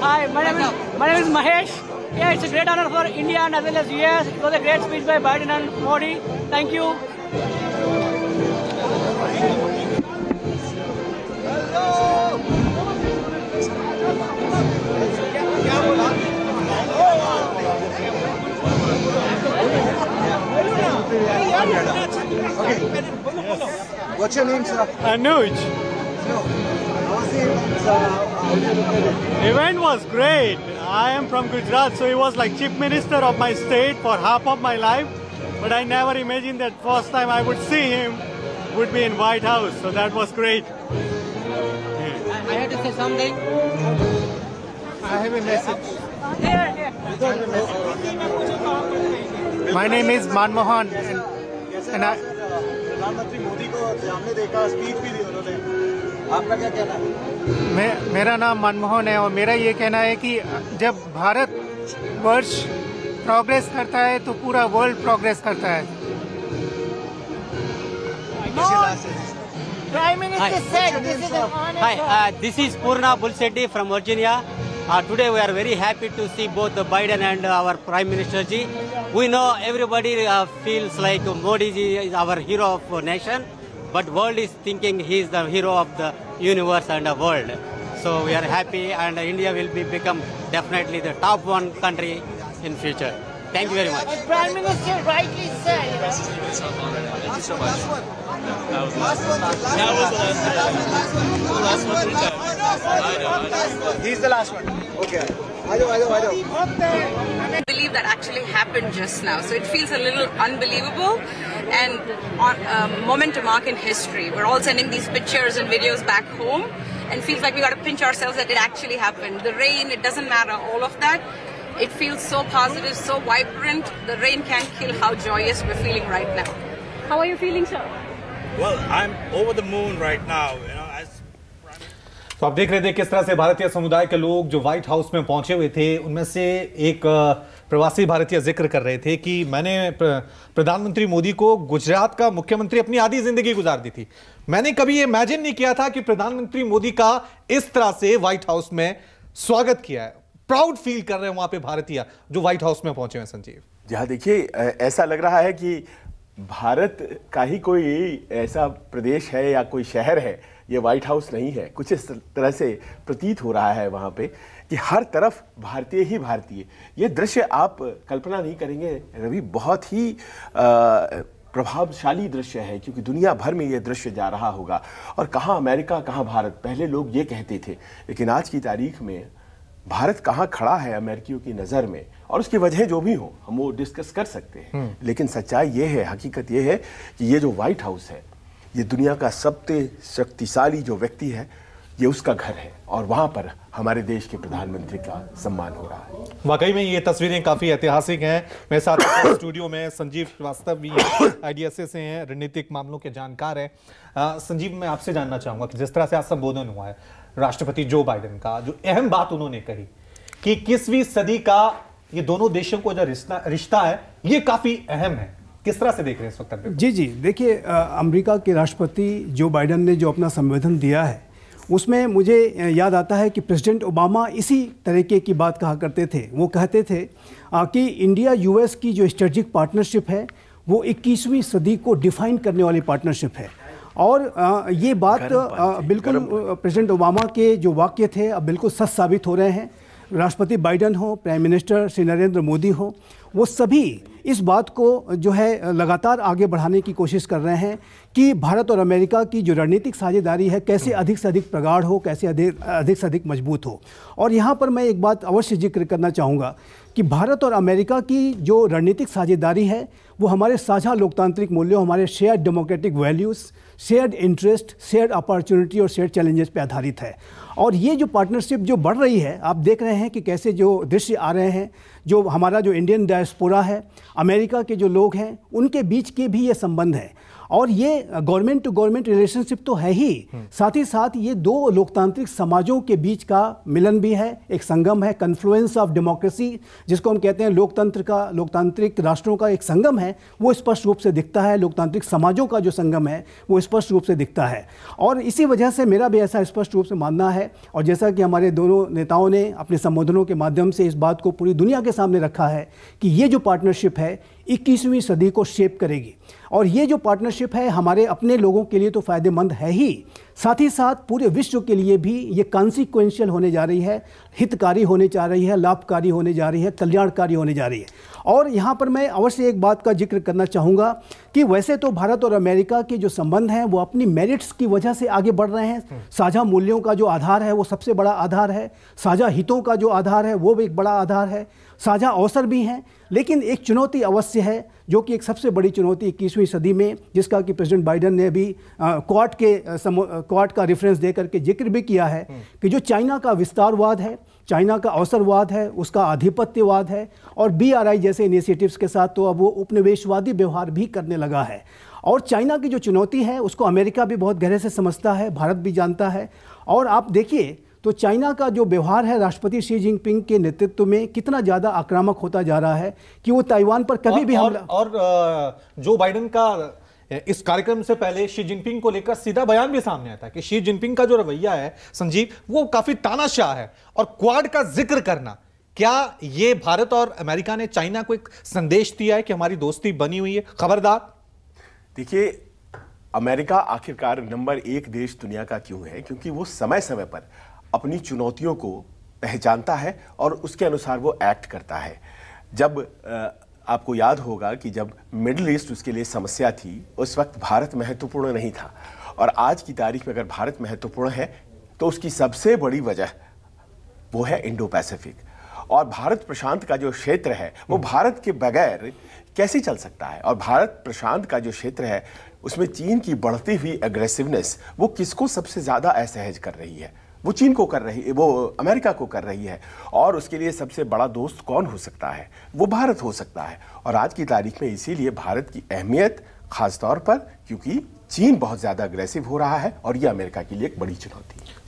Hi, my name is Mahesh. Yeah, it's a great honor for India and as well as US. It was a great speech by Biden and Modi. Thank you. What's your name, sir? Anuj. Event was great. I am from Gujarat, so he was like chief minister of my state for half of my life. But I never imagined that first time I would see him would be in White House. So that was great. I had to say something. I have a message. Here. My name is Manmohan, and I. प्रधानमंत्री मोदी को सामने देखा, speech भी दी उन्होंने, आपका क्या कहना है? मेरा नाम मनमोहन है और मेरा ये कहना है कि जब भारत वर्ष प्रोग्रेस करता है तो पूरा वर्ल्ड प्रोग्रेस करता है। Prime Minister said this is an honor. Hi, this is Purna Bulshetty from Virginia. Today we are very happy to see both Biden and our Prime Minister ji. We know everybody feels like Modi ji is our hero of the nation, but world is thinking he is the hero of the universe and the world. So we are happy, and India will become definitely the top one country in future. Thank you very much. Prime Minister rightly said. Thank you so much. That was the last one. He's the last one. Okay. I believe that actually happened just now, so it feels a little unbelievable and on moment to mark in history. We're all sending these pictures and videos back home and feels like we got to pinch ourselves that it actually happened. The rain, it doesn't matter, all of that. It feels so positive, so vibrant. The rain can't kill how joyous we're feeling right now. How are you feeling, sir? Well, I'm over the moon right now, you know, as तो आप देख रहे थे किस तरह से भारतीय समुदाय के लोग जो व्हाइट हाउस में पहुंचे हुए थे, उनमें से एक प्रवासी भारतीय जिक्र कर रहे थे कि मैंने प्रधानमंत्री मोदी को गुजरात का मुख्यमंत्री अपनी आधी जिंदगी गुजार दी थी। मैंने कभी इमेजिन नहीं किया था कि प्रधानमंत्री मोदी का इस तरह से व्हाइट हाउस में स्वागत किया है। प्राउड फील कर रहे हैं वहां पे भारतीय जो व्हाइट हाउस में पहुंचे हैं। संजीव, जहां देखिए ऐसा लग रहा है कि भारत का ही कोई ऐसा प्रदेश है या कोई शहर है, ये व्हाइट हाउस नहीं है। कुछ इस तरह से प्रतीत हो रहा है वहाँ पे कि हर तरफ भारतीय ही भारतीय। ये दृश्य आप कल्पना नहीं करेंगे रवि, बहुत ही प्रभावशाली दृश्य है, क्योंकि दुनिया भर में ये दृश्य जा रहा होगा। और कहाँ अमेरिका, कहाँ भारत, पहले लोग ये कहते थे, लेकिन आज की तारीख में भारत कहाँ खड़ा है अमेरिकियों की नज़र में, और उसकी वजह जो भी हो हम वो डिस्कस कर सकते हैं। लेकिन सच्चाई ये है, हकीकत ये है कि ये जो व्हाइट हाउस है, ये दुनिया का सबसे शक्तिशाली जो व्यक्ति है, ये उसका घर है, और वहाँ पर हमारे देश के प्रधानमंत्री का सम्मान हो रहा है। वाकई में ये तस्वीरें काफी ऐतिहासिक हैं। मेरे साथ स्टूडियो में संजीव श्रीवास्तव भी IDSA से हैं, रणनीतिक मामलों के जानकार हैं। संजीव, मैं आपसे जानना चाहूंगा कि जिस तरह से आज संबोधन हुआ है राष्ट्रपति जो बाइडेन का, जो अहम बात उन्होंने कही कि 21वीं सदी का ये दोनों देशों को जो रिश्ता है ये काफी अहम है, किस तरह से देख रहे हैं इस वक्त? जी, देखिए, अमेरिका के राष्ट्रपति जो बाइडेन ने जो अपना संबोधन दिया है उसमें मुझे याद आता है कि प्रेसिडेंट ओबामा इसी तरीके की बात कहा करते थे। वो कहते थे कि इंडिया US की जो स्ट्रेटेजिक पार्टनरशिप है वो 21वीं सदी को डिफाइन करने वाली पार्टनरशिप है। और ये बात बिल्कुल प्रेसिडेंट ओबामा के जो वाक्य थे अब बिल्कुल सच साबित हो रहे हैं। राष्ट्रपति बाइडेन हो, प्राइम मिनिस्टर श्री नरेंद्र मोदी हो, वो सभी इस बात को जो है लगातार आगे बढ़ाने की कोशिश कर रहे हैं कि भारत और अमेरिका की जो रणनीतिक साझेदारी है कैसे अधिक से अधिक प्रगाढ़ हो, कैसे अधिक से अधिक मजबूत हो। और यहाँ पर मैं एक बात अवश्य जिक्र करना चाहूँगा कि भारत और अमेरिका की जो रणनीतिक साझेदारी है वो हमारे साझा लोकतांत्रिक मूल्यों, हमारे shared democratic values, shared interest, shared opportunity और शेयर्ड चैलेंजेस पे आधारित है। और ये जो पार्टनरशिप जो बढ़ रही है, आप देख रहे हैं कि कैसे जो दृश्य आ रहे हैं, जो हमारा जो इंडियन डायस्पोरा है, अमेरिका के जो लोग हैं, उनके बीच के भी ये संबंध है। और ये गवर्नमेंट टू गवर्नमेंट रिलेशनशिप तो है ही, साथ ही साथ ये दो लोकतांत्रिक समाजों के बीच का मिलन भी है, एक संगम है, कन्फ्लुएंस ऑफ डेमोक्रेसी जिसको हम कहते हैं, लोकतांत्रिक राष्ट्रों का एक संगम है, वो स्पष्ट रूप से दिखता है। लोकतांत्रिक समाजों का जो संगम है वो स्पष्ट रूप से दिखता है। और इसी वजह से मेरा भी ऐसा स्पष्ट रूप से मानना है, और जैसा कि हमारे दोनों नेताओं ने अपने संबोधनों के माध्यम से इस बात को पूरी दुनिया के सामने रखा है कि ये जो पार्टनरशिप है 21वीं सदी को शेप करेगी, और ये जो पार्टनरशिप है हमारे अपने लोगों के लिए तो फ़ायदेमंद है ही, साथ ही साथ पूरे विश्व के लिए भी ये कॉन्सिक्वेंशियल होने जा रही है, हितकारी होने जा रही है, लाभकारी होने जा रही है, कल्याणकारी होने जा रही है। और यहाँ पर मैं अवश्य एक बात का जिक्र करना चाहूँगा कि वैसे तो भारत और अमेरिका के जो संबंध हैं वो अपनी मेरिट्स की वजह से आगे बढ़ रहे हैं। साझा मूल्यों का जो आधार है वो सबसे बड़ा आधार है, साझा हितों का जो आधार है वो भी एक बड़ा आधार है, साझा अवसर भी हैं। लेकिन एक चुनौती अवश्य है, जो कि एक सबसे बड़ी चुनौती 21वीं सदी में, जिसका कि प्रेसिडेंट बाइडेन ने भी क्वाड का रेफरेंस दे करके जिक्र भी किया है कि जो चाइना का विस्तारवाद है, चाइना का अवसरवाद है, उसका आधिपत्यवाद है, और BRI जैसे इनिशिएटिव्स के साथ तो अब वो उपनिवेशवादी व्यवहार भी करने लगा है। और चाइना की जो चुनौती है उसको अमेरिका भी बहुत गहरे से समझता है, भारत भी जानता है। और आप देखिए तो चाइना का जो व्यवहार है राष्ट्रपति शी जिनपिंग के नेतृत्व में कितना ज़्यादा आक्रामक होता जा रहा है कि वो ताइवान पर कभी भी हमला। और जो बाइडेन का इस कार्यक्रम से पहले शी जिनपिंग को लेकर सीधा बयान भी सामने आया था कि शी जिनपिंग का जो रवैया है संजीव, वो काफी तानाशाह है। और क्वाड का जिक्र करना, क्या ये भारत और अमेरिका ने चाइना को एक संदेश दिया है कि हमारी दोस्ती बनी हुई है, खबरदार? देखिए, अमेरिका आखिरकार नंबर 1 देश दुनिया का क्यों है? क्योंकि वो समय समय पर अपनी चुनौतियों को पहचानता है और उसके अनुसार वो एक्ट करता है। जब आपको याद होगा कि जब मिडिल ईस्ट उसके लिए समस्या थी, उस वक्त भारत महत्वपूर्ण नहीं था, और आज की तारीख में अगर भारत महत्वपूर्ण है तो उसकी सबसे बड़ी वजह वो है इंडो पैसिफिक। और भारत प्रशांत का जो क्षेत्र है वो भारत के बगैर कैसे चल सकता है? और भारत प्रशांत का जो क्षेत्र है उसमें चीन की बढ़ती हुई एग्रेसिवनेस वो किसको सबसे ज्यादा असहज कर रही है? वो चीन को कर रही है, वो अमेरिका को कर रही है। और उसके लिए सबसे बड़ा दोस्त कौन हो सकता है? वो भारत हो सकता है। और आज की तारीख में इसीलिए भारत की अहमियत खास तौर पर, क्योंकि चीन बहुत ज्यादा अग्रेसिव हो रहा है और ये अमेरिका के लिए एक बड़ी चुनौती है।